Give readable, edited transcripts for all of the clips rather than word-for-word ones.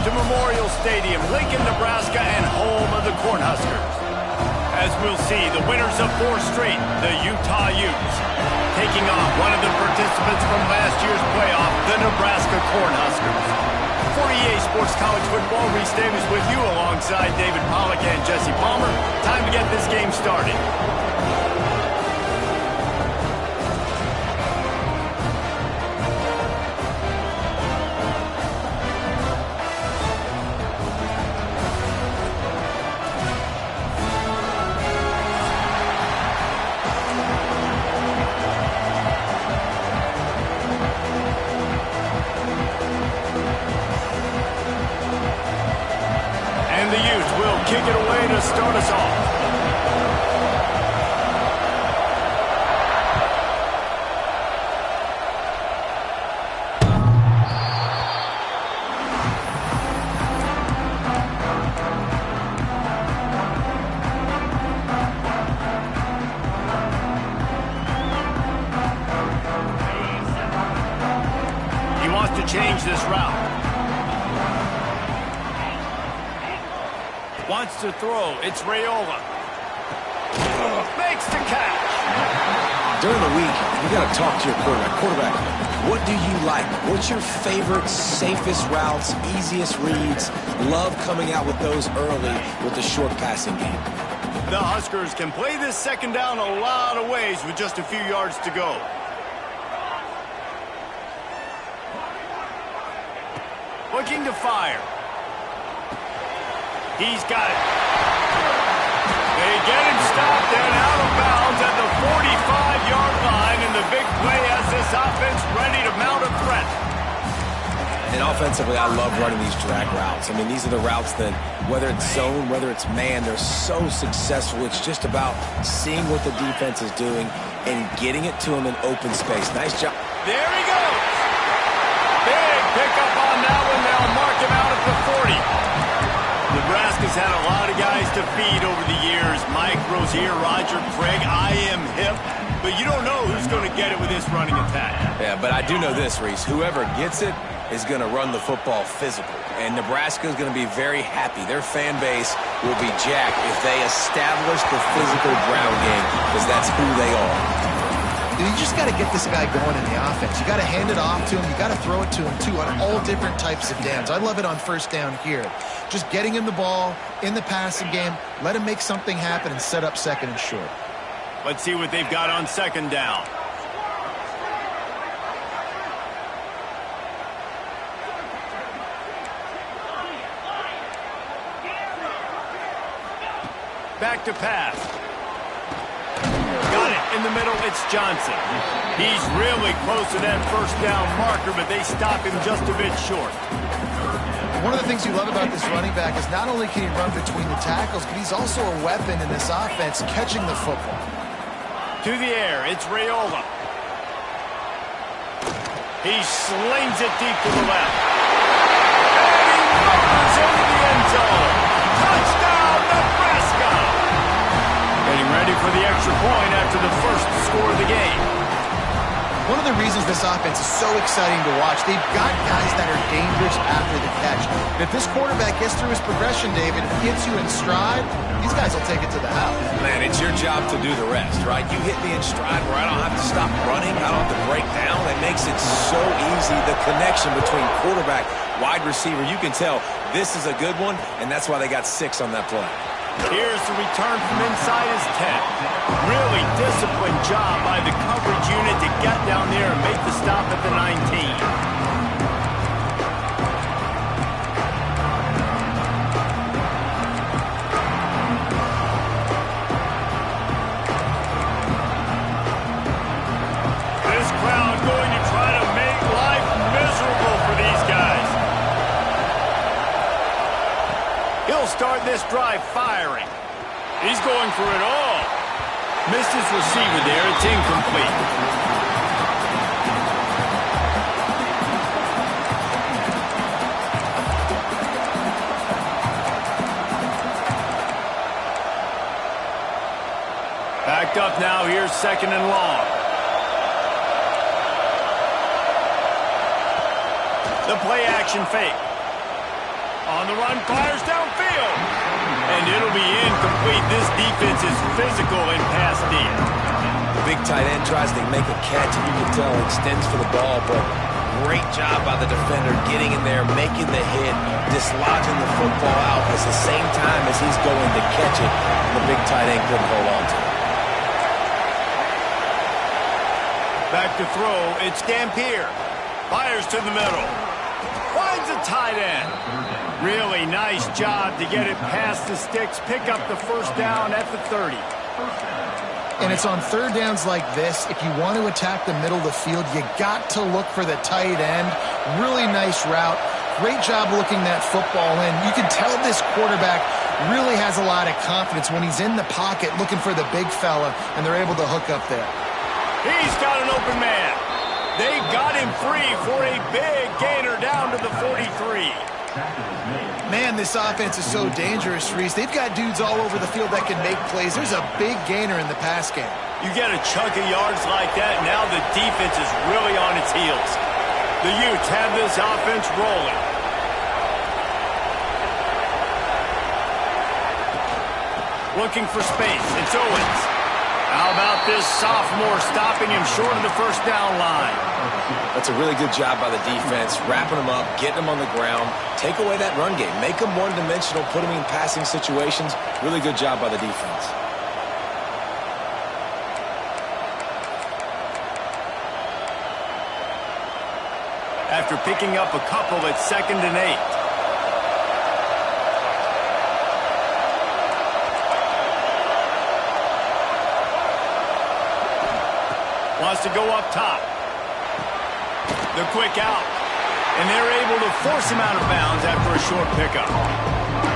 to Memorial Stadium, Lincoln, Nebraska, and home of the Cornhuskers. As we'll see, the winners of 4 straight, the Utah Utes, taking on one of the participants from last year's playoff, the Nebraska Cornhuskers. For EA Sports College Football, Reese Davis with you alongside David Pollack and Jesse Palmer. Time to get this game started. The Utes will kick it away to start us off. He wants to change this route. Wants to throw. It's Raiola. Makes the catch. During the week, you got to talk to your quarterback. Quarterback, what do you like? What's your favorite, safest routes, easiest reads? Love coming out with those early with the short passing game. The Huskers can play this second down a lot of ways with just a few yards to go. Looking to fire. He's got it. They get him stopped and out of bounds at the 45-yard line, and the big play has this offense ready to mount a threat. And offensively, I love running these drag routes. I mean, these are the routes that, whether it's zone, whether it's man, they're so successful. It's just about seeing what the defense is doing and getting it to them in open space. Nice job. There he goes. Big pickup on that one. They'll mark him out at the 40. Nebraska's had a lot of guys to feed over the years. Mike Rozier, Roger Craig, I am hip. But you don't know who's going to get it with this running attack. Yeah, but I do know this, Reese. Whoever gets it is going to run the football physical. And Nebraska is going to be very happy. Their fan base will be jacked if they establish the physical ground game, because that's who they are. You just got to get this guy going in the offense. You got to hand it off to him. You got to throw it to him, too, on all different types of downs. I love it on first down here. Just getting him the ball in the passing game, let him make something happen and set up second and short. Let's see what they've got on second down. Back to pass. Got it in the middle. It's Johnson. He's really close to that first down marker, but they stop him just a bit short. One of the things you love about this running back is not only can he run between the tackles, but he's also a weapon in this offense catching the football. To the air, it's Raiola. He slings it deep to the left. And he runs into the end zone. Touchdown, Nebraska! Getting ready for the extra point after the first score of the game. One of the reasons this offense is so exciting to watch, they've got guys that are dangerous after the catch. And if this quarterback gets through his progression, David, gets you in stride, these guys will take it to the house. Man, it's your job to do the rest, right? You hit me in stride where I don't have to stop running. I don't have to break down. It makes it so easy. The connection between quarterback, wide receiver, you can tell this is a good one, and that's why they got 6 on that play. Here's the return from inside his 10. Really disciplined job by the coverage unit to get down there and make the stop at the 19. This crowd going to try to make life miserable for these guys. He'll start this drive firing. He's going for it all. Missed his receiver there. It's incomplete. Backed up now. Here's second and long. The play action fake. On the run, fires downfield. And it'll be incomplete. This defense is physical in pass deep. The big tight end tries to make a catch, and you can tell he extends for the ball, but great job by the defender getting in there, making the hit, dislodging the football out at the same time as he's going to catch it. The big tight end couldn't hold on to it. Back to throw, it's Dampier. Fires to the middle. Finds a tight end. Really nice job to get it past the sticks, pick up the first down at the 30. And it's on third downs like this. If you want to attack the middle of the field, you got to look for the tight end. Really nice route. Great job looking that football in. You can tell this quarterback really has a lot of confidence when he's in the pocket looking for the big fella, and they're able to hook up there. He's got an open man. They got him free for a big gainer down to the 43. Man, this offense is so dangerous, Reese. They've got dudes all over the field that can make plays. There's a big gainer in the pass game. You get a chunk of yards like that, now the defense is really on its heels. The Utes have this offense rolling. Looking for space. It's Owens. How about this sophomore stopping him short of the first down line? That's a really good job by the defense, wrapping them up, getting them on the ground, take away that run game, make them one-dimensional, put them in passing situations. Really good job by the defense. After picking up a couple, it's 2nd and 8. Wants to go up top. The quick out. And they're able to force him out of bounds after a short pickup.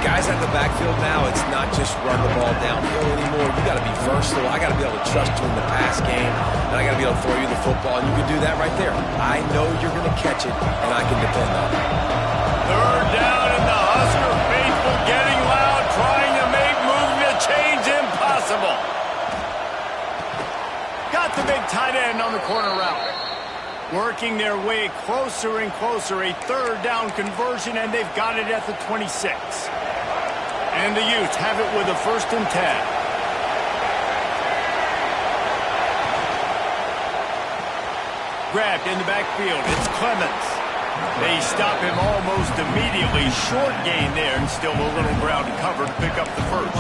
Guys at the backfield now, it's not just run the ball downhill anymore. You got to be versatile. I got to be able to trust you in the pass game, and I got to be able to throw you the football, and you can do that right there. I know you're going to catch it, and I can depend on it. Third down, and the Husker faithful getting loud, trying to make moving the chains impossible. Got the big tight end on the corner route. Working their way closer and closer, a third down conversion, and they've got it at the 26. And the Utes have it with a 1st and 10. Grabbed in the backfield, it's Clements. They stop him almost immediately. Short gain there, and still a little ground to cover to pick up the first.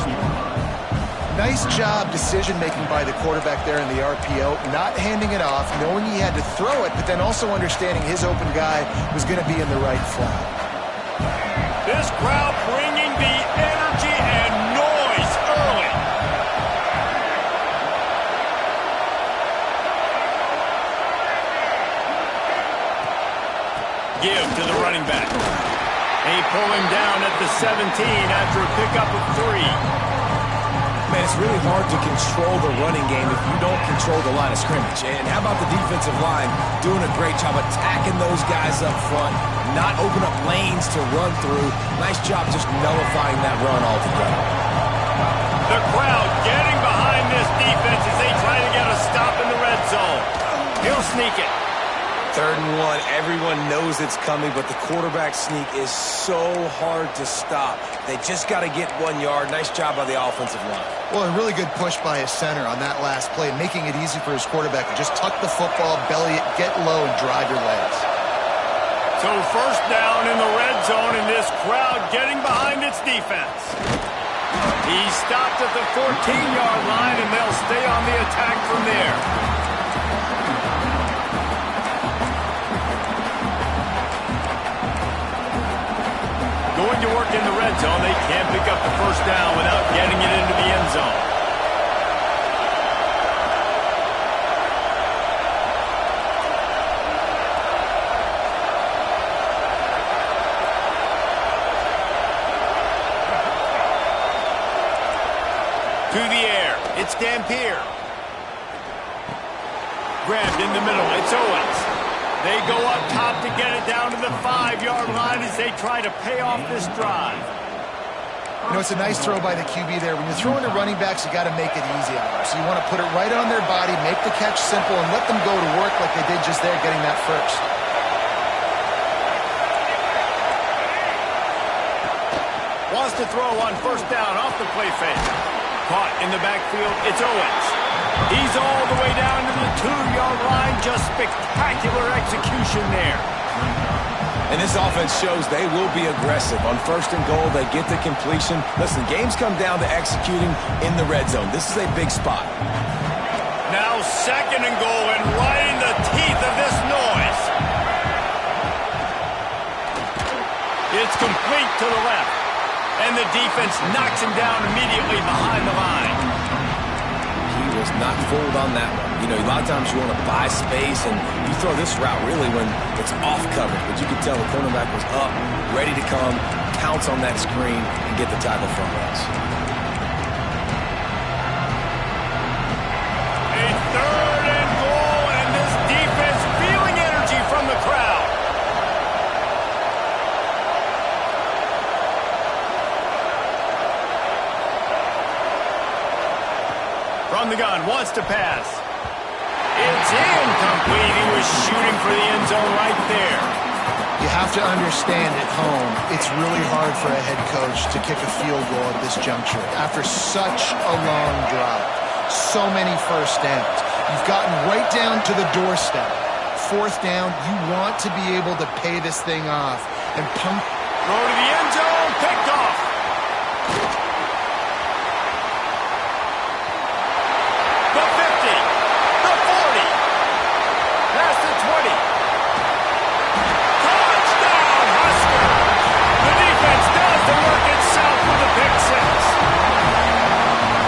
Nice job decision-making by the quarterback there in the RPO, not handing it off, knowing he had to throw it, but then also understanding his open guy was going to be in the right flat. This crowd bringing the energy and noise early. Give to the running back. They pull him down at the 17 after a pickup of 3. Man, it's really hard to control the running game if you don't control the line of scrimmage. And how about the defensive line doing a great job attacking those guys up front, not open up lanes to run through. Nice job just nullifying that run altogether. The crowd getting behind this defense as they try to get a stop in the red zone. He'll sneak it. 3rd and 1, everyone knows it's coming, but the quarterback sneak is so hard to stop. They just got to get 1 yard. Nice job by the offensive line. Well, a really good push by his center on that last play, making it easy for his quarterback to just tuck the football, belly it, get low, and drive your legs. So 1st down in the red zone, and this crowd getting behind its defense. He stopped at the 14-yard line, and they'll stay on the attack from there. Going to work in the red zone. They can't pick up the 1st down without getting it into the end zone. To the air. It's Dampier. Grabbed in the middle. It's Owens. They go up top to get it down to the 5-yard line as they try to pay off this drive. You know, it's a nice throw by the QB there. When you're throwing to running backs, you got to make it easy on them. So you want to put it right on their body, make the catch simple, and let them go to work like they did just there, getting that first. Wants to throw on first down off the play fake. Caught in the backfield, it's Owens. He's all the way down to the 2-yard line. Just spectacular execution there. And this offense shows they will be aggressive. On first and goal, they get the completion. Listen, games come down to executing in the red zone. This is a big spot. Now second and goal, and right in the teeth of this noise. It's complete to the left. And the defense knocks him down immediately behind the line. He was not fooled on that one. You know, a lot of times you want to buy space, and you throw this route really when it's off coverage. But you can tell the cornerback was up, ready to come, pounce on that screen, and get the tackle from us. A third and goal, and this defense feeling energy from the crowd. From the gun, wants to pass. It's incomplete. He was shooting for the end zone right there. You have to understand at home, it's really hard for a head coach to kick a field goal at this juncture. After such a long drive, so many first downs. You've gotten right down to the doorstep. Fourth down, you want to be able to pay this thing off and pump. Throw to the end zone, picked off. The 50, the 40, past the 20. Touchdown, Huskers! The defense does the work itself with a pick six.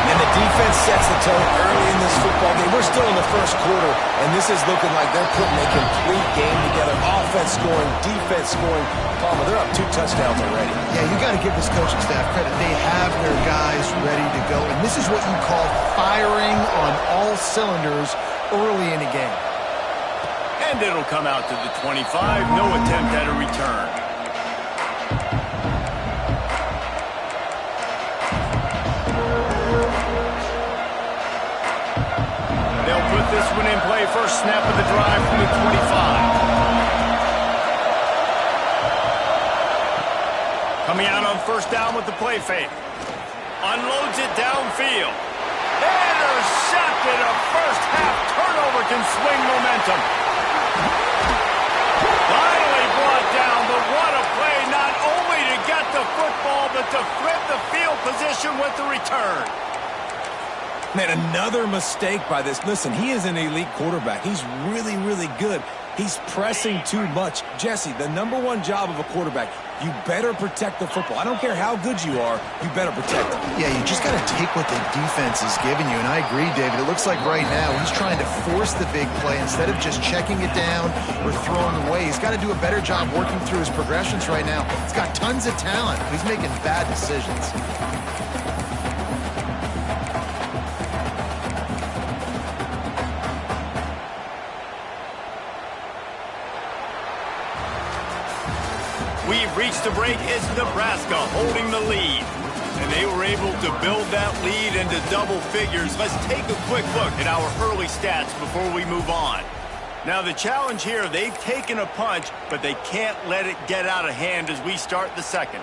And the defense sets the tone early in this football game. We're still in the first quarter, and this is looking like they're putting a complete game together. Offense scoring, defense scoring. Palmer, they're up 2 touchdowns already. Yeah, you got to give this coaching staff credit. They have their guys ready to go, and this is what you call firing on all cylinders early in a game. And it'll come out to the 25. No attempt at a return. They'll put this one in play. First snap of the drive from the 25. Coming out on first down with the play fake. Unloads it downfield. Intercepted. A first half turnover can swing momentum. Finally brought down, but what a play, not only to get the football, but to flip the field position with the return. Man, another mistake by this. Listen, he is an elite quarterback. He's really, really good. He's pressing too much. Jesse, the #1 job of a quarterback, you better protect the football. I don't care how good you are, you better protect it. Yeah, you just got to take what the defense is giving you, and I agree, David. It looks like right now he's trying to force the big play instead of just checking it down or throwing away. He's got to do a better job working through his progressions right now. He's got tons of talent, but he's making bad decisions. We've reached the break. It's Nebraska holding the lead. And they were able to build that lead into double figures. Let's take a quick look at our early stats before we move on. Now the challenge here, they've taken a punch, but they can't let it get out of hand as we start the second.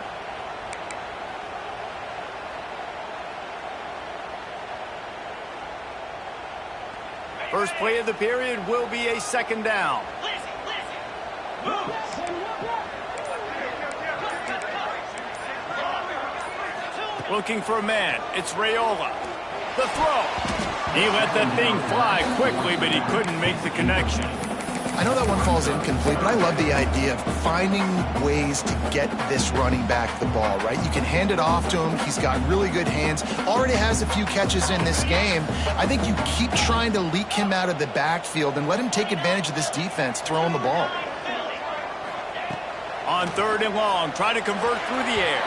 First play of the period will be a second down. Looking for a man. It's Raiola. The throw. He let that thing fly quickly, but he couldn't make the connection. I know that one falls incomplete, but I love the idea of finding ways to get this running back the ball, right? You can hand it off to him. He's got really good hands. Already has a few catches in this game. I think you keep trying to leak him out of the backfield and let him take advantage of this defense throwing the ball. On third and long, trying to convert through the air.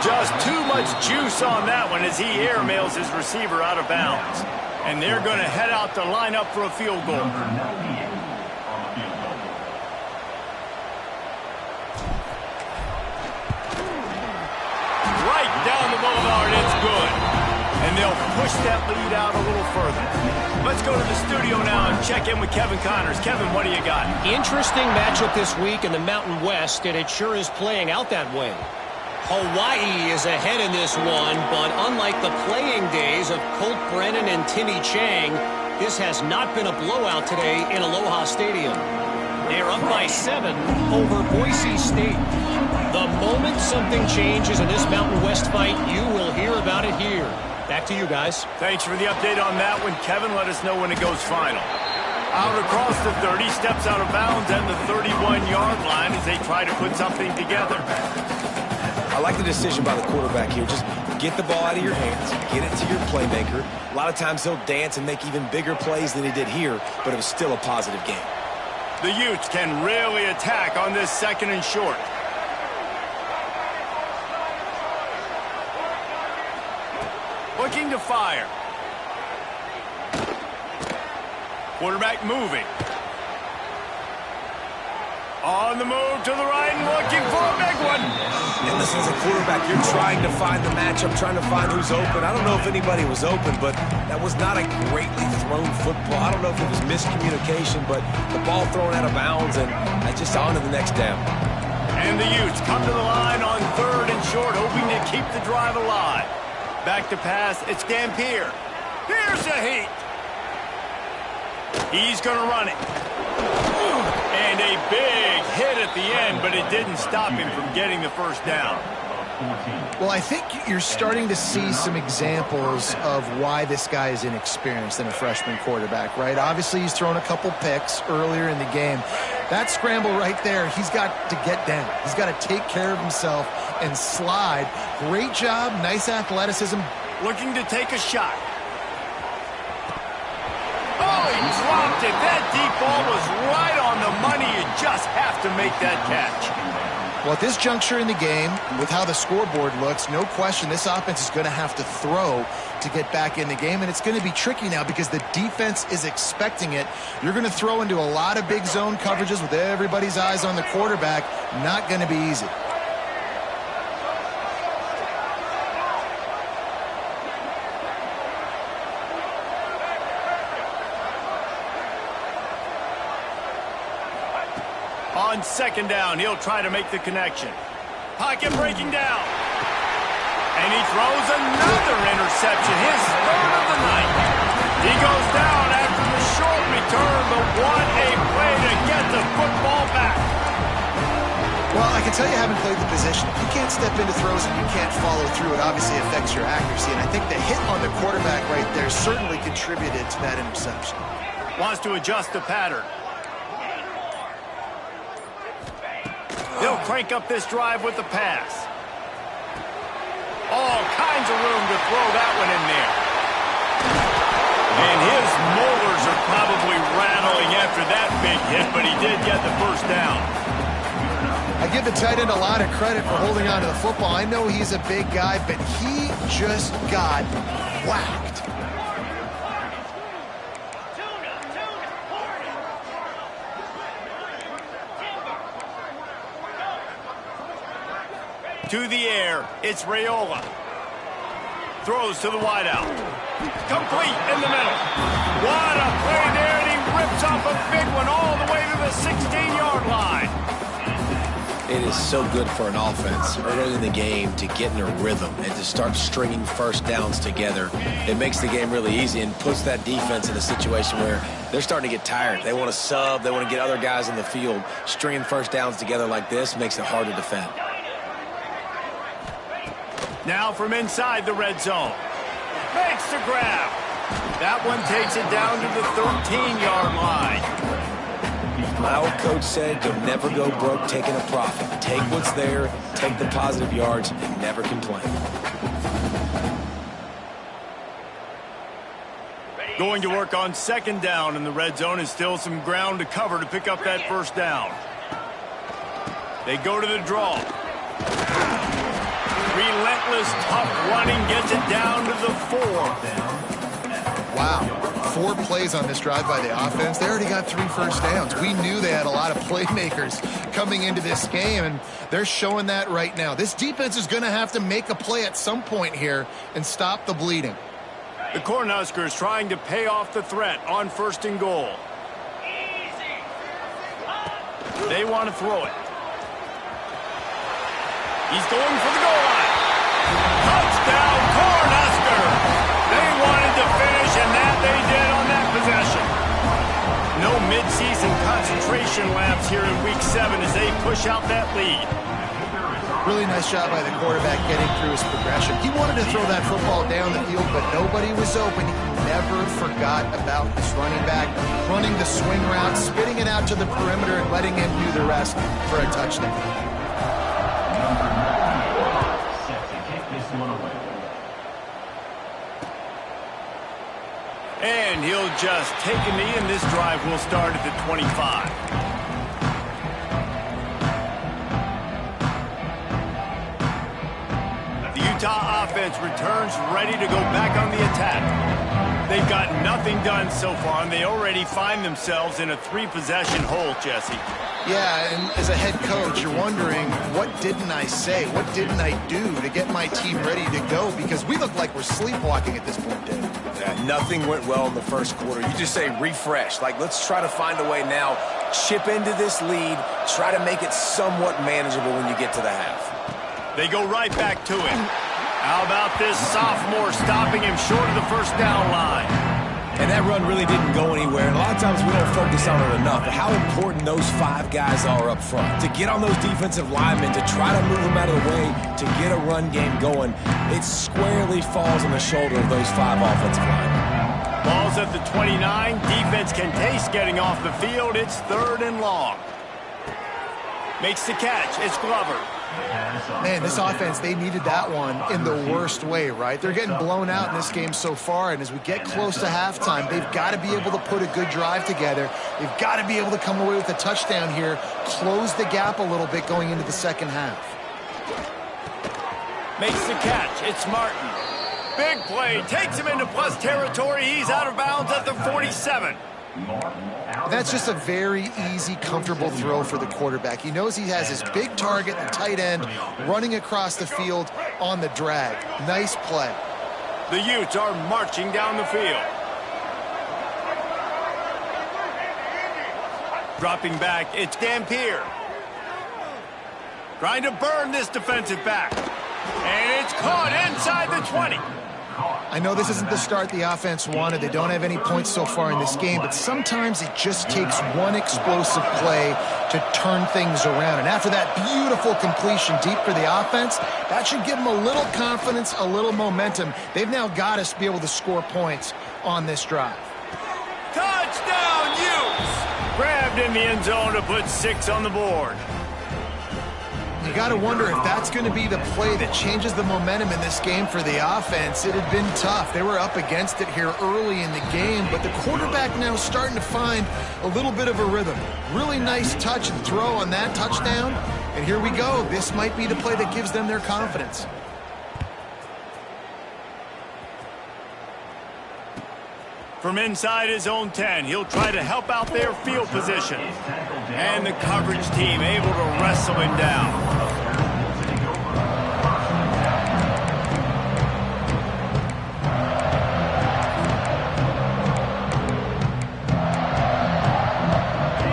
Just too much juice on that one as he airmails his receiver out of bounds. And they're going to head out to line up for a field goal. Right down the boulevard, it's good. And they'll push that lead out a little further. Let's go to the studio now and check in with Kevin Connors. Kevin, what do you got? Interesting matchup this week in the Mountain West, and it sure is playing out that way. Hawaii is ahead in this one, but unlike the playing days of Colt Brennan and Timmy Chang, this has not been a blowout today in Aloha Stadium. They're up by 7 over Boise State. The moment something changes in this Mountain West fight, you will hear about it here. Back to you guys. Thanks for the update on that one, Kevin. Let us know when it goes final. Out across the 30, steps out of bounds at the 31-yard line as they try to put something together. I like the decision by the quarterback here. Just get the ball out of your hands, get it to your playmaker. A lot of times he'll dance and make even bigger plays than he did here, but it was still a positive game. The Utes can really attack on this 2nd and short. Looking to fire. Quarterback moving. On the move to the right and looking for a big one. And listen, as a quarterback, you're trying to find the matchup, trying to find who's open. I don't know if anybody was open, but that was not a greatly thrown football. I don't know if it was miscommunication, but the ball thrown out of bounds, and just on to the next down. And the Utes come to the line on 3rd and short, hoping to keep the drive alive. Back to pass, it's Dampier. Here's a heat. He's going to run it. And a big hit at the end, but it didn't stop him from getting the first down. Well, I think you're starting to see some examples of why this guy is inexperienced in a freshman quarterback, right? Obviously, he's thrown a couple picks earlier in the game. That scramble right there, he's got to get down. He's got to take care of himself and slide. Great job, nice athleticism. Looking to take a shot. Oh, he dropped it. That deep ball was right on the money. You just have to make that catch. Well, at this juncture in the game, with how the scoreboard looks, no question this offense is going to have to throw to get back in the game, and it's going to be tricky now because the defense is expecting it. You're going to throw into a lot of big zone coverages with everybody's eyes on the quarterback. Not going to be easy. On 2nd down, he'll try to make the connection. Pocket breaking down. And he throws another interception, his 3rd of the night. He goes down after the short return, but what a play to get the football back. Well, I can tell you, having played the position, if you can't step into throws and you can't follow through, it obviously affects your accuracy. And I think the hit on the quarterback right there certainly contributed to that interception. Wants to adjust the pattern. They'll crank up this drive with the pass. All kinds of room to throw that one in there. And his molars are probably rattling after that big hit, but he did get the first down. I give the tight end a lot of credit for holding on to the football. I know he's a big guy, but he just got whacked. To the air, it's Raiola. Throws to the wideout. Complete in the middle. What a play there, and he rips off a big one all the way to the 16-yard line. It is so good for an offense early in the game to get in a rhythm and to start stringing first downs together. It makes the game really easy and puts that defense in a situation where they're starting to get tired. They want to sub. They want to get other guys in the field. Stringing first downs together like this makes it hard to defend. Now from inside the red zone. Makes the grab. That one takes it down to the 13-yard line. My old coach said you'll never go broke taking a profit. Take what's there, take the positive yards, and never complain. Going to work on 2nd down in the red zone, and still some ground to cover to pick up that first down. They go to the draw. Relentless, tough running gets it down to the 4. Wow. 4 plays on this drive by the offense. They already got 3 first downs. We knew they had a lot of playmakers coming into this game, and they're showing that right now. This defense is going to have to make a play at some point here and stop the bleeding. The Cornhuskers trying to pay off the threat on 1st and goal. They want to throw it. He's going for the goal some concentration laps here in Week 7 as they push out that lead. Really nice job by the quarterback getting through his progression. He wanted to throw that football down the field, but nobody was open. He never forgot about his running back, running the swing route, spitting it out to the perimeter, and letting him do the rest for a touchdown. And he'll just take a knee, and this drive will start at the 25. The Utah offense returns ready to go back on the attack. They've got nothing done so far, and they already find themselves in a 3-possession hole, Jesse. Yeah, and as a head coach, you're wondering, what didn't I say? What didn't I do to get my team ready to go? Because we look like we're sleepwalking at this point, Dave. Yeah, nothing went well in the first quarter. You just say refresh. Like, let's try to find a way now, chip into this lead, try to make it somewhat manageable when you get to the half. They go right back to it. How about this sophomore stopping him short of the first down line? And that run really didn't go anywhere. And a lot of times we don't focus on it enough. But how important those 5 guys are up front. To get on those defensive linemen, to try to move them out of the way, to get a run game going, it squarely falls on the shoulder of those 5 offensive linemen. Ball's at the 29. Defense can taste getting off the field. It's 3rd and long. Makes the catch. It's Glover. Man, this offense, they needed that one in the worst way, right? They're getting blown out in this game so far, and as we get close to halftime, they've got to be able to put a good drive together. They've got to be able to come away with a touchdown here, close the gap a little bit going into the second half. Makes the catch. It's Martin. Big play. Takes him into plus territory. He's out of bounds at the 47. That's just a very easy, comfortable throw for the quarterback. He knows he has his big target, the tight end, running across the field on the drag. Nice play. The Utes are marching down the field. Dropping back, it's Dampier. Trying to burn this defensive back. And it's caught inside the 20. I know this isn't the start the offense wanted. They don't have any points so far in this game, but sometimes it just takes one explosive play to turn things around. And after that beautiful completion deep for the offense, that should give them a little confidence, a little momentum. They've now got us to be able to score points on this drive. Touchdown, Utes! Grabbed in the end zone to put 6 on the board. You got to wonder if that's going to be the play that changes the momentum in this game for the offense. It had been tough. They were up against it here early in the game, but the quarterback now starting to find a little bit of a rhythm. Really nice touch and throw on that touchdown. And here we go. This might be the play that gives them their confidence. From inside his own 10, he'll try to help out their field position. And the coverage team able to wrestle him down.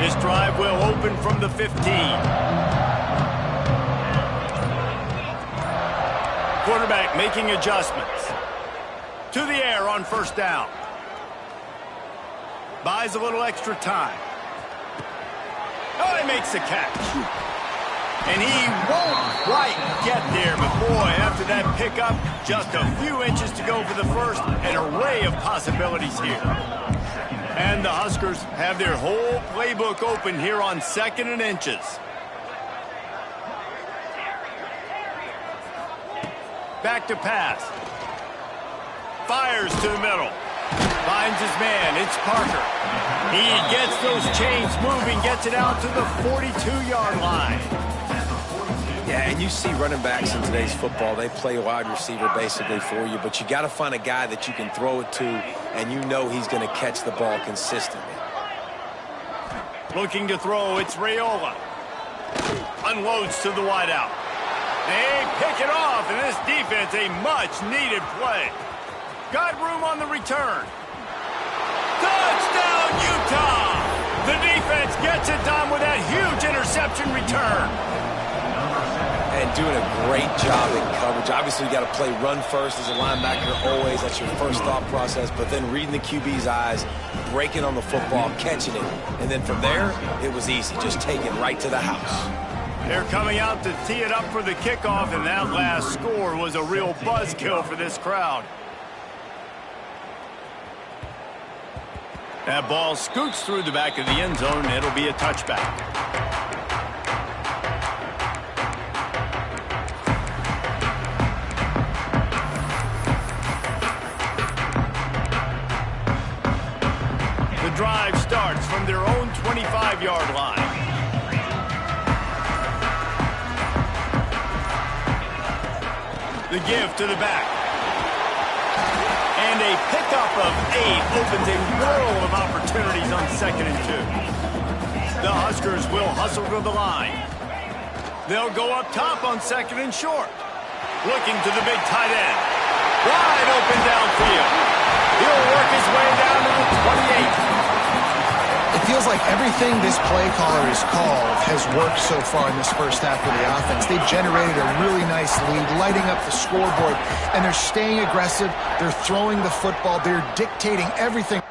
This drive will open from the 15. Quarterback making adjustments. To the air on first down. Buys a little extra time. Oh, he makes the catch. And he won't quite get there, but boy, after that pickup, just a few inches to go for the first. An array of possibilities here. And the Huskers have their whole playbook open here on 2nd and inches. Back to pass. Fires to the middle. Finds his man. It's Parker. He gets those chains moving, gets it out to the 42-yard line. Yeah, and you see running backs in today's football, they play wide receiver basically for you, but you got to find a guy that you can throw it to, and you know he's going to catch the ball consistently. Looking to throw, it's Raiola. Unloads to the wideout. They pick it off, and this defense, a much-needed play. Got room on the return. Touchdown, Utah! The defense gets it done with that huge interception return. And doing a great job in coverage. Obviously, you got to play run first as a linebacker always. That's your first thought process. But then reading the QB's eyes, breaking on the football, catching it. And then from there, it was easy. Just take it right to the house. They're coming out to tee it up for the kickoff, and that last score was a real buzzkill for this crowd. That ball scoots through the back of the end zone, and it'll be a touchback. Drive starts from their own 25-yard line. The give to the back. And a pickup of 8 opens a world of opportunities on 2nd and 2. The Huskers will hustle to the line. They'll go up top on 2nd and short. Looking to the big tight end. Wide open downfield. He'll work his way down to the 28. It feels like everything this play caller has called has worked so far in this first half of the offense. They've generated a really nice lead, lighting up the scoreboard, and they're staying aggressive. They're throwing the football. They're dictating everything.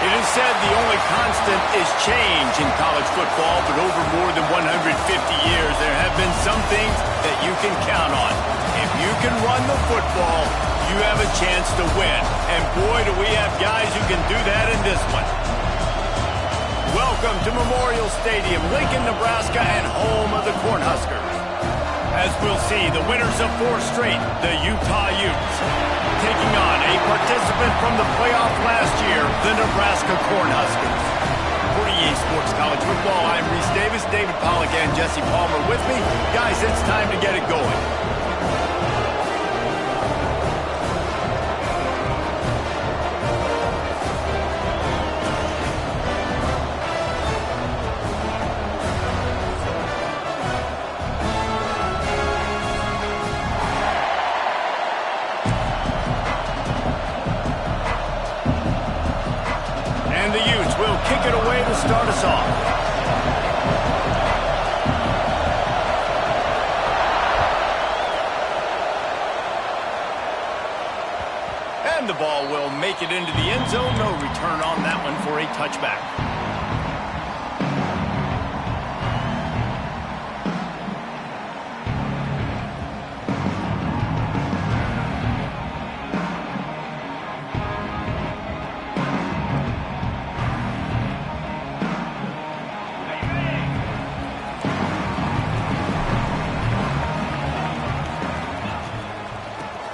It is said the only constant is change in college football, but over more than 150 years, there have been some things that you can count on. If you can run the football, you have a chance to win. And boy, do we have guys who can do that in this one. Welcome to Memorial Stadium, Lincoln, Nebraska, and home of the Cornhuskers. As we'll see, the winners of 4 straight, the Utah Utes, taking on a participant from the playoff last year, the Nebraska Cornhuskers. For EA Sports College Football, I'm Reese Davis, David Pollack, and Jesse Palmer with me. Guys, it's time to get it going. And the Utes will kick it away to start us off. And the ball will make it into the end zone. No return on that one for a touchback.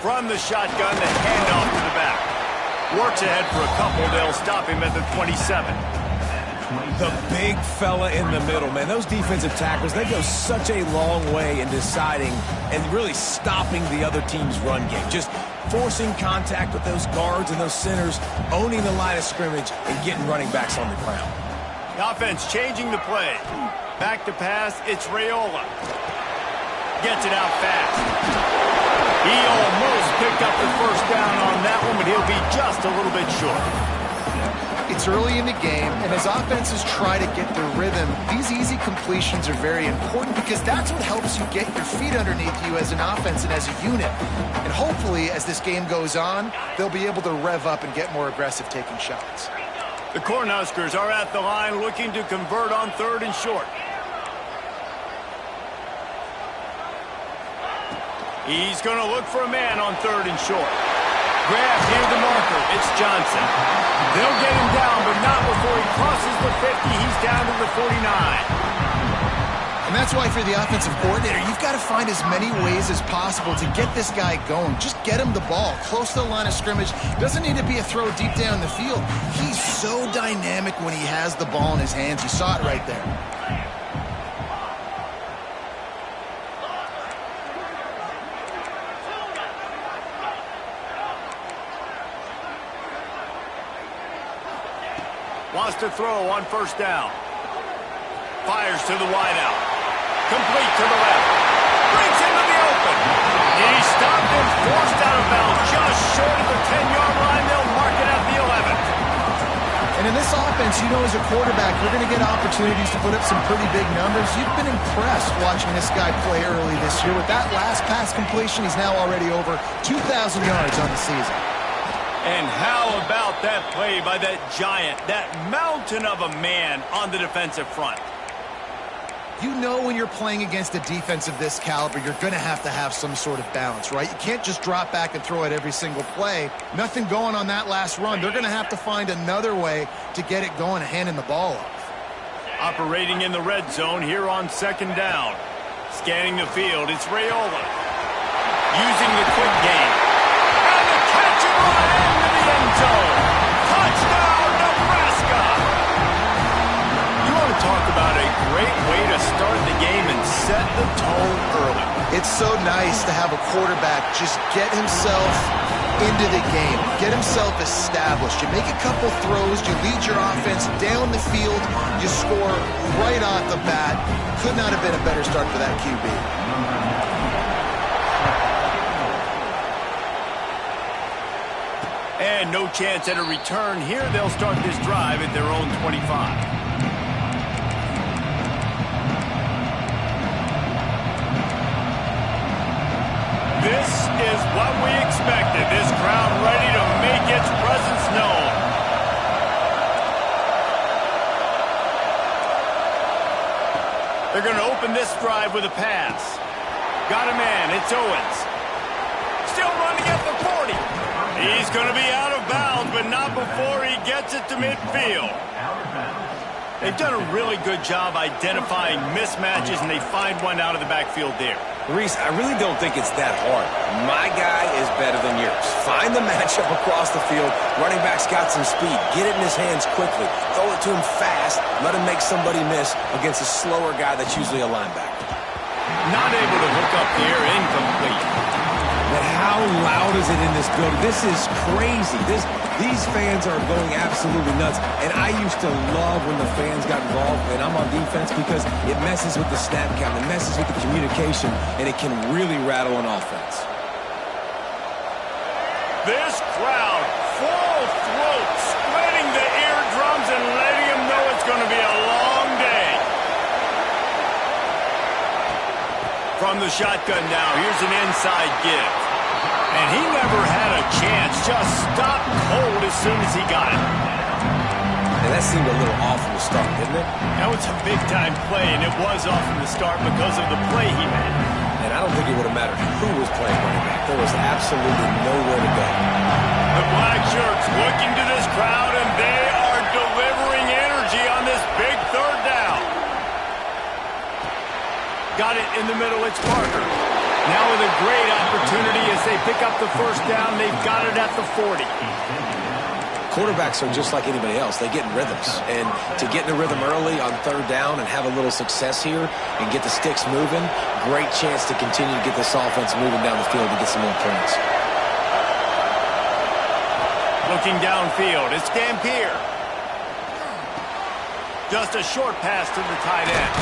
From the shotgun, the handoff to the back. Works ahead for a couple. They'll stop him at the 27. The big fella in the middle, man. Those defensive tackles, they go such a long way in deciding and really stopping the other team's run game. Just forcing contact with those guards and those centers, owning the line of scrimmage, and getting running backs on the ground. The offense changing the play. Back to pass, it's Raiola. Gets it out fast. He almost picked up the first down on that one, but he'll be just a little bit short. It's early in the game, and as offenses try to get their rhythm, these easy completions are very important because that's what helps you get your feet underneath you as an offense and as a unit. And hopefully, as this game goes on, they'll be able to rev up and get more aggressive taking shots. The Cornhuskers are at the line looking to convert on 3rd and short. He's going to look for a man on 3rd and short. Grab near the marker. It's Johnson. They'll get him down, but not before he crosses the 50. He's down to the 49. And that's why for the offensive coordinator, you've got to find as many ways as possible to get this guy going. Just get him the ball close to the line of scrimmage. Doesn't need to be a throw deep down the field. He's so dynamic when he has the ball in his hands. You saw it right there. Wants to throw on 1st down. Fires to the wideout. Complete to the left. Breaks into the open. He stopped and forced out of bounds just short of the 10-yard line. They'll mark it at the 11. And in this offense, you know, as a quarterback, you're going to get opportunities to put up some pretty big numbers. You've been impressed watching this guy play early this year. With that last pass completion, he's now already over 2,000 yards on the season. And how about that play by that giant, that mountain of a man on the defensive front? You know when you're playing against a defense of this caliber, you're going to have some sort of balance, right? You can't just drop back and throw it every single play. Nothing going on that last run. They're going to have to find another way to get it going and handing the ball off. Operating in the red zone here on 2nd down. Scanning the field, it's Raiola. Using the quick game. And the catch and run into the end zone. Touchdown, Nebraska! You want to talk about a great way to start the game and set the tone early. It's so nice to have a quarterback just get himself into the game, get himself established. You make a couple throws, you lead your offense down the field, you score right off the bat. Could not have been a better start for that QB. And no chance at a return here. They'll start this drive at their own 25. This is what we expected. This crowd ready to make its presence known. They're going to open this drive with a pass. Got a man. It's Owens. Still running at the 40. He's going to be out of bounds, but not before he gets it to midfield. They've done a really good job identifying mismatches, and they find one out of the backfield there. Reese, I really don't think it's that hard. My guy is better than yours. Find the matchup across the field. Running back's got some speed. Get it in his hands quickly. Throw it to him fast. Let him make somebody miss against a slower guy that's usually a linebacker. Not able to hook up here. Incomplete. But how loud is it in this building? This is crazy. These fans are going absolutely nuts. And I used to love when the fans got involved, and I'm on defense, because it messes with the snap count, it messes with the communication, and it can really rattle an offense. This crowd, full throat, splitting the eardrums and letting them know it's going to be a long day. From the shotgun now, here's an inside give. And he never had a chance, just stopped cold as soon as he got it. And that seemed a little off from the start, didn't it? That was a big-time play, and it was off from the start because of the play he made. And I don't think it would have mattered who was playing running back. There was absolutely nowhere to go. The black shirts looking to this crowd, and they are delivering energy on this big third down. Got it in the middle, it's Parker. Now with a great opportunity as they pick up the first down, they've got it at the 40. Quarterbacks are just like anybody else. They get in rhythms. And to get in a rhythm early on third down and have a little success here and get the sticks moving, great chance to continue to get this offense moving down the field to get some more points. Looking downfield, it's Dampier. Just a short pass to the tight end.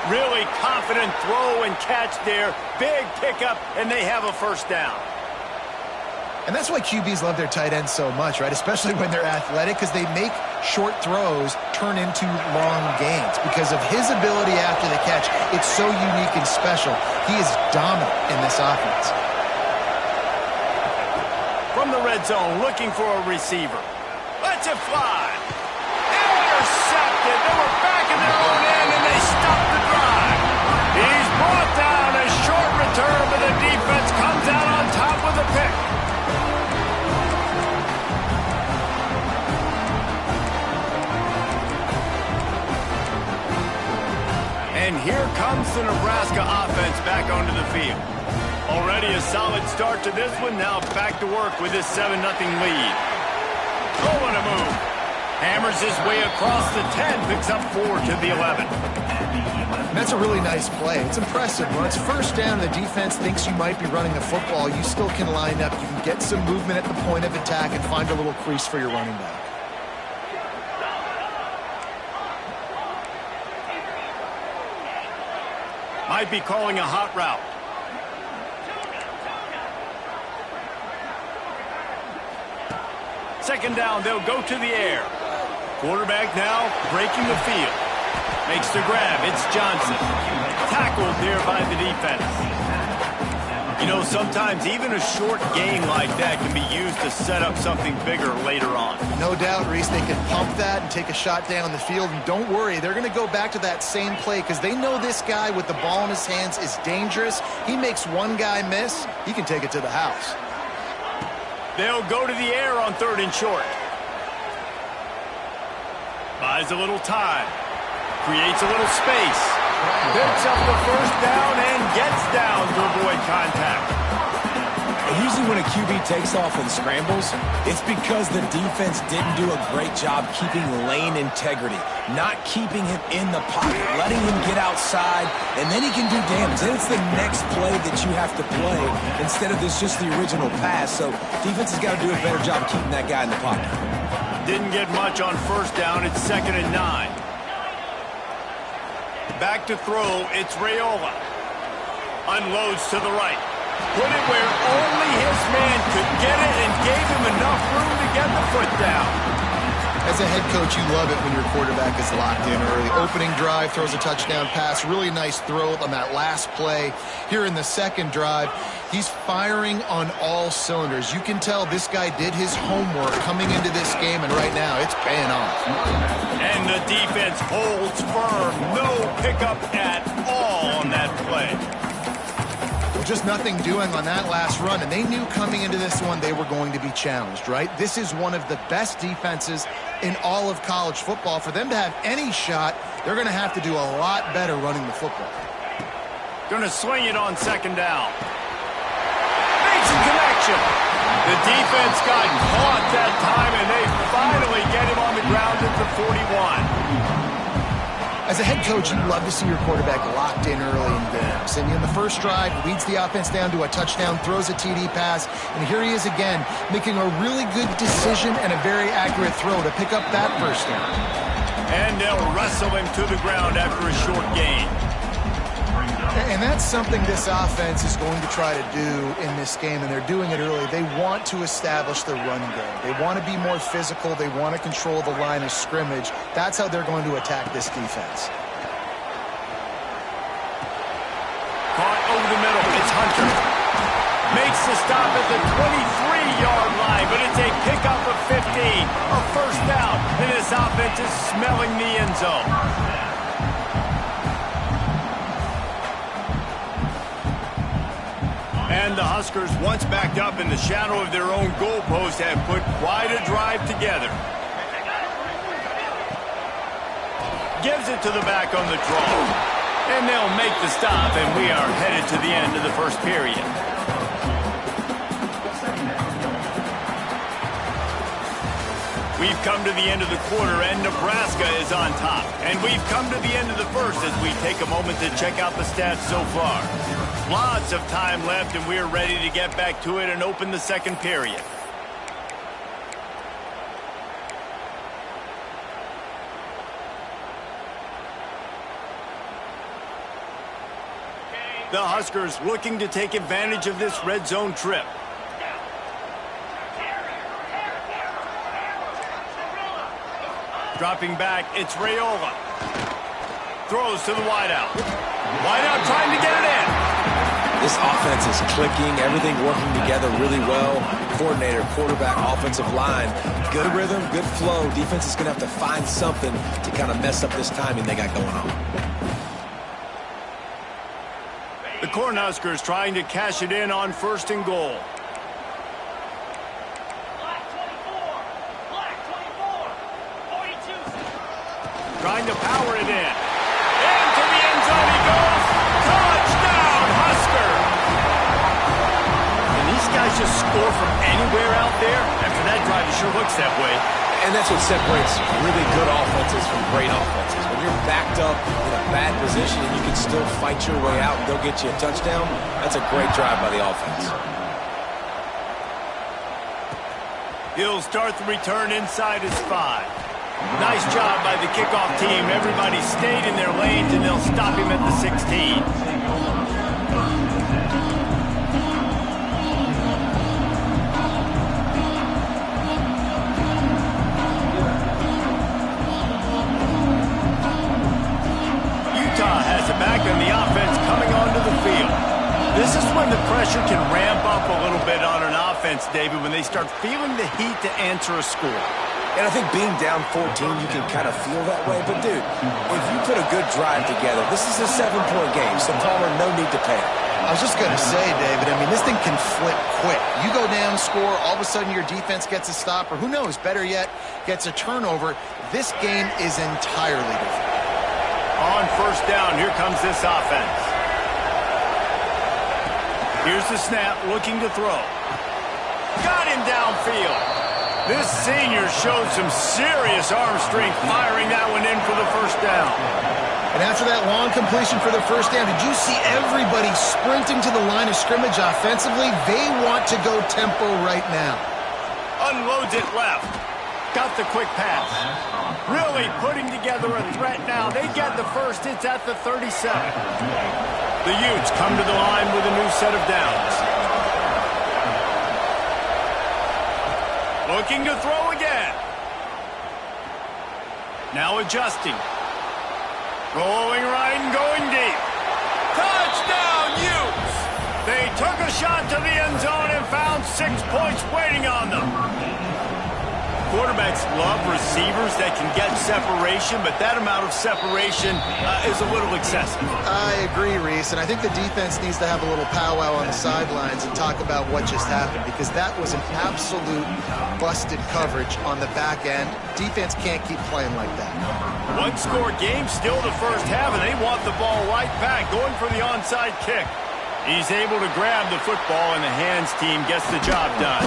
Really confident throw and catch there. Big pickup, and they have a first down. And that's why QBs love their tight ends so much, right? Especially when they're athletic, because they make short throws turn into long gains. Because of his ability after the catch, it's so unique and special. He is dominant in this offense. From the red zone, looking for a receiver. Lets it fly. Intercepted. They were back in their own end, and they stopped the drive. He's brought down. A short return, but the defense comes out on top with a pick. And here comes the Nebraska offense back onto the field. Already a solid start to this one. Now back to work with this 7-0 lead. Throwing a move. Hammers his way across the 10. Picks up 4 to the 11. And that's a really nice play. It's impressive. When it's first down, the defense thinks you might be running the football. You still can line up. You can get some movement at the point of attack and find a little crease for your running back. Might be calling a hot route. Second down, they'll go to the air. Quarterback now breaking the field. Makes the grab. It's Johnson. Tackled there by the defense. You know, sometimes even a short game like that can be used to set up something bigger later on. No doubt, Reese, they can pump that and take a shot down the field. And don't worry, they're going to go back to that same play because they know this guy with the ball in his hands is dangerous. He makes one guy miss, he can take it to the house. They'll go to the air on 3rd and short. Buys a little time. Creates a little space. Picks up the first down and gets down to avoid contact. Usually when a QB takes off and scrambles, it's because the defense didn't do a great job keeping lane integrity, not keeping him in the pocket, letting him get outside, and then he can do damage. Then it's the next play that you have to play instead of this just the original pass. So defense has got to do a better job keeping that guy in the pocket. Didn't get much on first down. It's 2nd and 9. Back to throw, it's Raiola. Unloads to the right. Put it where only his man could get it and gave him enough room to get the foot down. As a head coach, you love it when your quarterback is locked in early. Opening drive, throws a touchdown pass. Really nice throw on that last play. Here in the second drive, he's firing on all cylinders. You can tell this guy did his homework coming into this game, and right now it's paying off. And the defense holds firm. No pickup at all on that play. Just nothing doing on that last run, and they knew coming into this one they were going to be challenged, right? This is one of the best defenses in all of college football. For them to have any shot, they're going to have to do a lot better running the football. Going to swing it on second down. Makes a connection. The defense got caught that time, and they finally get him on the ground at the 41. As a head coach, you love to see your quarterback locked in early in games. And in the first drive, leads the offense down to a touchdown, throws a TD pass, and here he is again, making a really good decision and a very accurate throw to pick up that first down. And they'll wrestle him to the ground after a short gain. And that's something this offense is going to try to do in this game, and they're doing it early. They want to establish the run game. They want to be more physical. They want to control the line of scrimmage. That's how they're going to attack this defense. Caught over the middle. It's Hunter. Makes the stop at the 23-yard line, but it's a pickup of 15. A first down, and this offense is smelling the end zone. And the Huskers, once backed up in the shadow of their own goalpost, have put quite a drive together. Gives it to the back on the draw. And they'll make the stop, and we are headed to the end of the first period. We've come to the end of the quarter, and Nebraska is on top. And we've come to the end of the first as we take a moment to check out the stats so far. Lots of time left, and we're ready to get back to it and open the second period. The Huskers looking to take advantage of this red zone trip. Dropping back, it's Raiola. Throws to the wideout. Wideout trying to get it in. This offense is clicking, everything working together really well. Coordinator, quarterback, offensive line. Good rhythm, good flow. Defense is going to have to find something to kind of mess up this timing they got going on. The Cornhuskers trying to cash it in on first and goal. Trying to power it in. Into the end zone he goes. Touchdown, Husker! Can these guys just score from anywhere out there? After that drive, it sure looks that way. And that's what separates really good offenses from great offenses. When you're backed up in a bad position and you can still fight your way out and they'll get you a touchdown, that's a great drive by the offense. He'll start the return inside his 5. Nice job by the kickoff team. Everybody stayed in their lanes, and they'll stop him at the 16. Utah has it back, and the offense coming onto the field. This is when the pressure can ramp up a little bit on an offense, David, when they start feeling the heat to answer a score. And I think being down 14, you can kind of feel that way. But, dude, if you put a good drive together, this is a 7-point game, so Palmer, no need to panic. I was just going to say, David, I mean, this thing can flip quick. You go down, score, all of a sudden your defense gets a stop, or who knows, better yet, gets a turnover. This game is entirely different. On first down, here comes this offense. Here's the snap, looking to throw. Got him downfield. This senior showed some serious arm strength firing that one in for the first down. And after that long completion for the first down, did you see everybody sprinting to the line of scrimmage offensively? They want to go tempo right now. Unloads it left. Got the quick pass. Really putting together a threat now. They get the first. It's at the 37. The Utes come to the line with a new set of downs. Looking to throw again. Now adjusting. Going right and going deep. Touchdown, Utes! They took a shot to the end zone and found 6 points waiting on them. Quarterbacks love receivers that can get separation, but that amount of separation is a little excessive. I agree, Reese, and I think the defense needs to have a little powwow on the sidelines and talk about what just happened, because that was an absolute busted coverage on the back end. Defense can't keep playing like that. One-score game, still the first half, and they want the ball right back, going for the onside kick. He's able to grab the football, and the hands team gets the job done.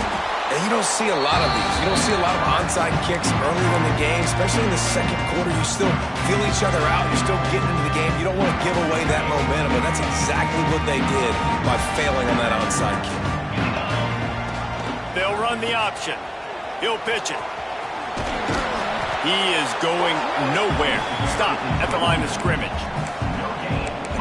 And you don't see a lot of these. You don't see a lot of onside kicks earlier in the game, especially in the second quarter. You still feel each other out. You're still getting into the game. You don't want to give away that momentum, and that's exactly what they did by failing on that onside kick. They'll run the option. He'll pitch it. He is going nowhere. Stop at the line of scrimmage.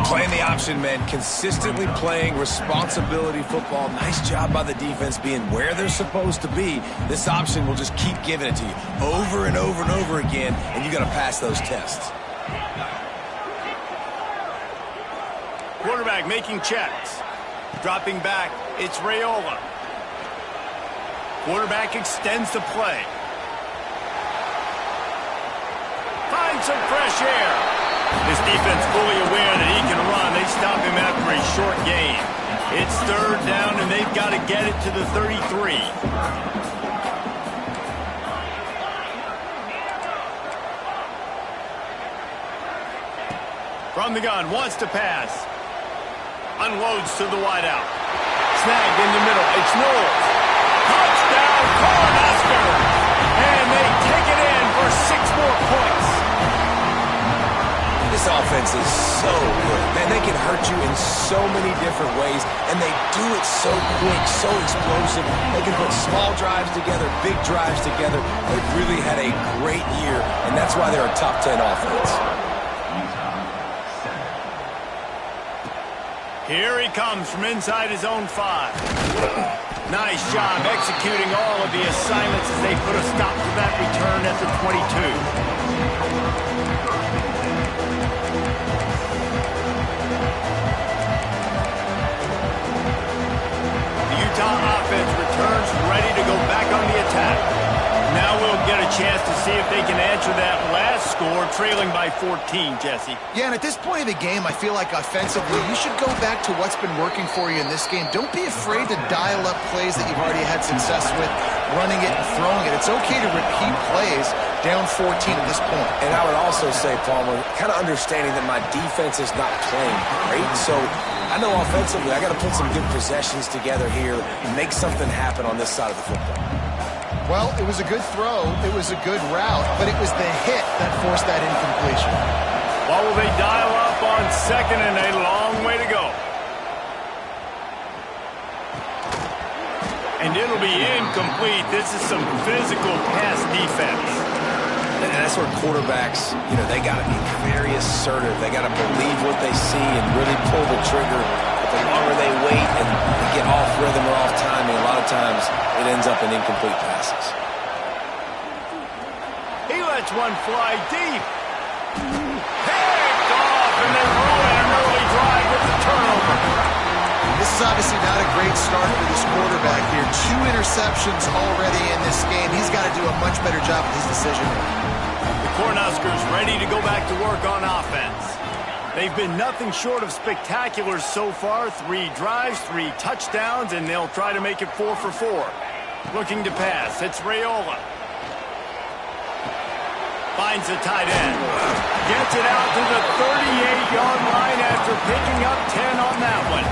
Playing the option, man. Consistently playing responsibility football. Nice job by the defense being where they're supposed to be. This option will just keep giving it to you over and over and over again, and you got to pass those tests. Quarterback making checks. Dropping back, it's Raiola. Quarterback extends the play. Finds some fresh air. This defense fully aware that he can run. They stop him after a short gain. It's third down, and they've got to get it to the 33. From the gun, wants to pass. Unloads to the wideout. Snagged in the middle. It's Knowles. Touchdown, Cornhuskers! And they take it in for 6 more points. This offense is so good. Man, they can hurt you in so many different ways, and they do it so quick, so explosive. They can put small drives together, big drives together. They've really had a great year, and that's why they're a top 10 offense. Here he comes from inside his own 5. Nice job executing all of the assignments as they put a stop to that return at the 22. Offense returns ready to go back on the attack. Now we'll get a chance to see if they can answer that last score, trailing by 14, Jesse. Yeah, and at this point of the game, I feel like offensively, you should go back to what's been working for you in this game. Don't be afraid to dial up plays that you've already had success with, running it and throwing it. It's okay to repeat plays down 14 at this point. And I would also say, Palmer, kind of understanding that my defense is not playing great, so I know offensively I got to put some good possessions together here and make something happen on this side of the football. Well, it was a good throw, it was a good route, but it was the hit that forced that incompletion. What will they dial up on second, and a long way to go? And it'll be incomplete. This is some physical pass defense. And that's where quarterbacks, they got to be very assertive. They got to believe what they see and really pull the trigger. But the longer they wait and they get off rhythm or off timing, a lot of times it ends up in incomplete passes. He lets one fly deep. Picked off, and they ruin an early drive with the turnover. This is obviously not a great start for this quarterback here. 2 interceptions already in this game. He's got to do a much better job with his decision-making. The Cornhuskers ready to go back to work on offense. They've been nothing short of spectacular so far. 3 drives, 3 touchdowns, and they'll try to make it 4 for 4. Looking to pass. It's Raiola. Finds the tight end. Gets it out to the 38-yard line after picking up 10 on that one.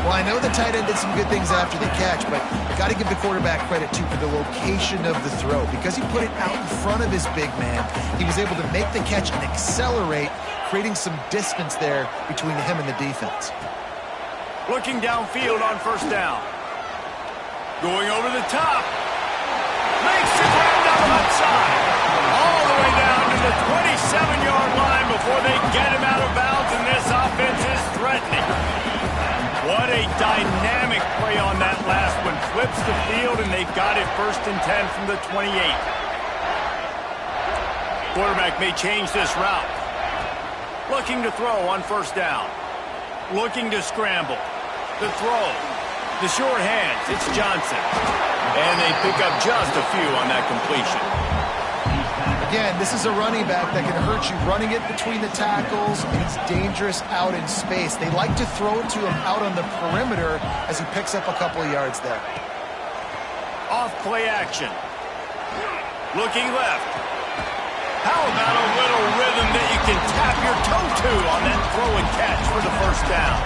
Well, I know the tight end did some good things after the catch, but got to give the quarterback credit, too, for the location of the throw. Because he put it out in front of his big man, he was able to make the catch and accelerate, creating some distance there between him and the defense. Looking downfield on first down. Going over the top. Makes the grab down the left side. All the way down to the 27-yard line before they get him out of bounds, and this offense is threatening. What a dynamic play on that last one. Flips the field, and they've got it 1st and 10 from the 28. Quarterback may change this route. Looking to throw on first down. Looking to scramble. The throw. The short hands. It's Johnson. And they pick up just a few on that completion. Again, this is a running back that can hurt you running it between the tackles, and he's dangerous out in space. They like to throw it to him out on the perimeter as he picks up a couple of yards there. Off play action. Looking left. How about a little rhythm that you can tap your toe to on that throw and catch for the first down?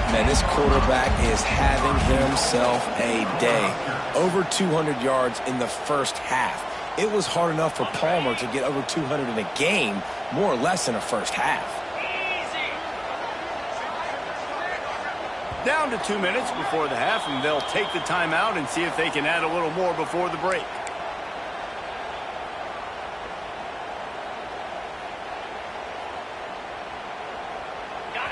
Man, this quarterback is having himself a day. Over 200 yards in the first half. It was hard enough for Palmer to get over 200 in a game, more or less in a first half. Down to 2 minutes before the half, and they'll take the timeout and see if they can add a little more before the break.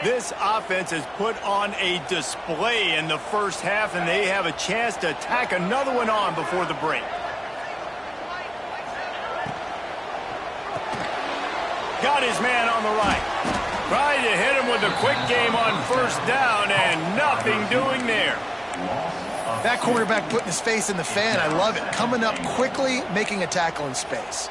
This offense has put on a display in the first half, and they have a chance to tack another one on before the break. Got his man on the right. Trying to hit him with a quick game on first down, and nothing doing there. That quarterback putting his face in the fan, I love it. Coming up quickly, making a tackle in space.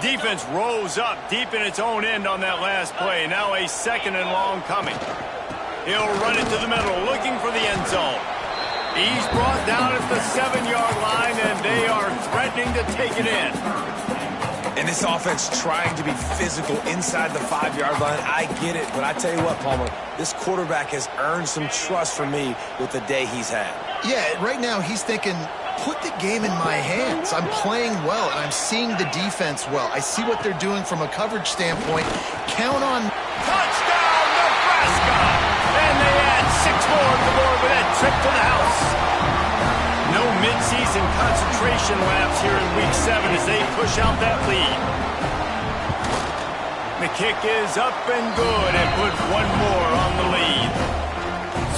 Defense rose up deep in its own end on that last play. Now a 2nd and long coming. He'll run it to the middle, looking for the end zone. He's brought down at the 7-yard line, and they are threatening to take it in. And this offense trying to be physical inside the 5-yard line. I get it, but I tell you what, Palmer, this quarterback has earned some trust from me with the day he's had. Yeah, right now he's thinking, put the game in my hands. I'm playing well, and I'm seeing the defense well. I see what they're doing from a coverage standpoint. Count on... Touchdown, Nebraska! And they add 6 more to the board with that trip to the house. No midseason concentration laps here in Week 7 as they push out that lead. The kick is up and good and puts one more on the lead.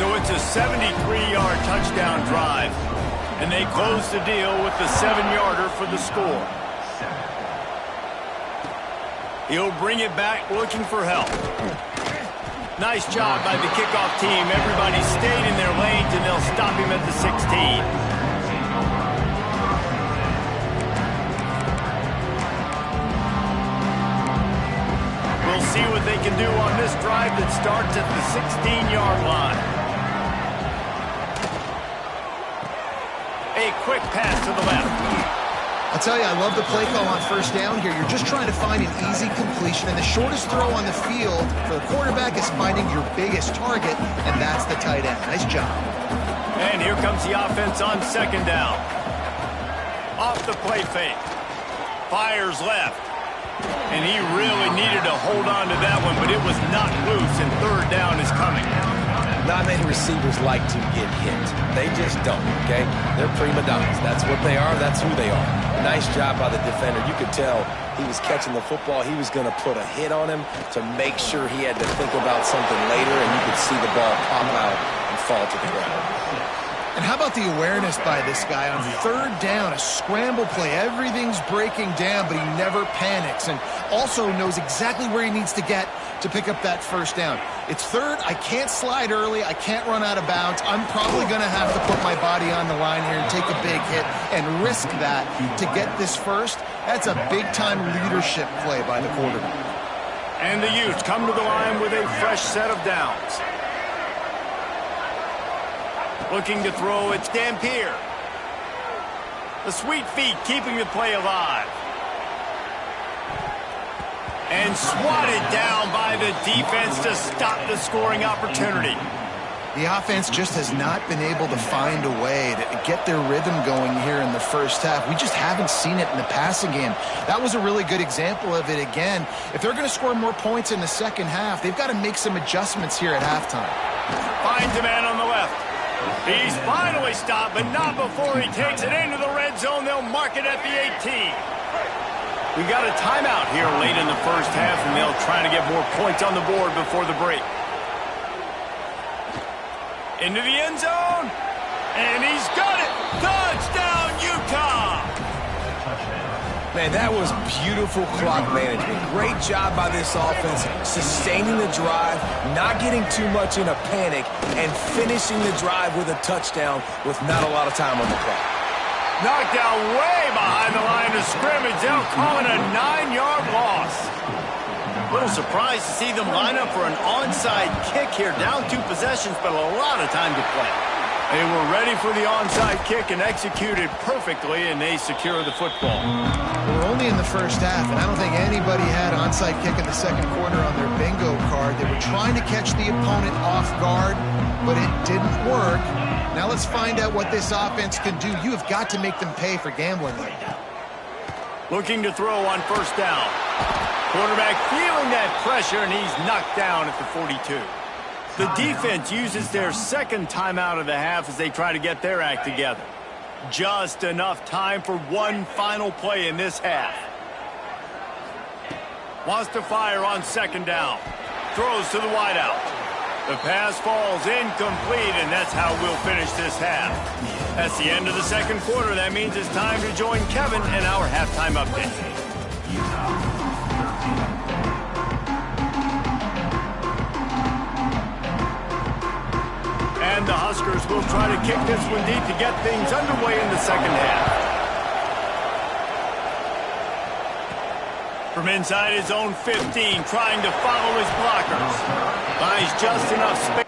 So it's a 73-yard touchdown drive. And they close the deal with the 7-yarder for the score. He'll bring it back looking for help. Nice job by the kickoff team. Everybody stayed in their lanes, and they'll stop him at the 16. We'll see what they can do on this drive that starts at the 16-yard line. A quick pass to the left. I'll tell you, I love the play call on first down here. You're just trying to find an easy completion, and the shortest throw on the field for the quarterback is finding your biggest target, and that's the tight end. Nice job. And here comes the offense on 2nd down. Off the play fake. Fires left. And he really needed to hold on to that one, but it was not loose, and 3rd down is coming. Not many receivers like to get hit. They just don't, okay? They're prima donnas. That's what they are. That's who they are. Nice job by the defender. You could tell he was catching the football. He was going to put a hit on him to make sure he had to think about something later, and you could see the ball pop out and fall to the ground. And how about the awareness by this guy on 3rd down, a scramble play. Everything's breaking down, but he never panics and also knows exactly where he needs to get to pick up that 1st down. It's 3rd. I can't slide early. I can't run out of bounds. I'm probably going to have to put my body on the line here and take a big hit and risk that to get this 1st. That's a big-time leadership play by the quarterback. And the Utes come to the line with a fresh set of downs. Looking to throw, it's Dampier. The sweet feet keeping the play alive. And swatted down by the defense to stop the scoring opportunity. The offense just has not been able to find a way to get their rhythm going here in the first half. We just haven't seen it in the passing game. That was a really good example of it again. If they're going to score more points in the second half, they've got to make some adjustments here at halftime. Finds a man on the left. He's finally stopped, but not before he takes it into the red zone. They'll mark it at the 18. We got a timeout here late in the first half, and they'll try to get more points on the board before the break. Into the end zone, and he's got it. Touchdown, Utah! Man, that was beautiful clock management. Great job by this offense, sustaining the drive, not getting too much in a panic, and finishing the drive with a touchdown with not a lot of time on the clock. Knocked out way behind the line of scrimmage. They'll call it a 9-yard loss. A little surprised to see them line up for an onside kick here. Down 2 possessions, but a lot of time to play. They were ready for the onside kick and executed perfectly, and they secure the football. We're only in the first half, and I don't think anybody had onside kick in the second quarter on their bingo card. They were trying to catch the opponent off guard, but it didn't work. Now let's find out what this offense can do. You have got to make them pay for gambling like that. Looking to throw on first down. Quarterback feeling that pressure, and he's knocked down at the 42. The defense uses their second timeout of the half as they try to get their act together. Just enough time for one final play in this half. Wants to fire on second down. Throws to the wideout. The pass falls incomplete, and that's how we'll finish this half. That's the end of the second quarter. That means it's time to join Kevin in our halftime update. And the Huskers will try to kick this one deep to get things underway in the second half. From inside his own 15, trying to follow his blockers. Buys just enough space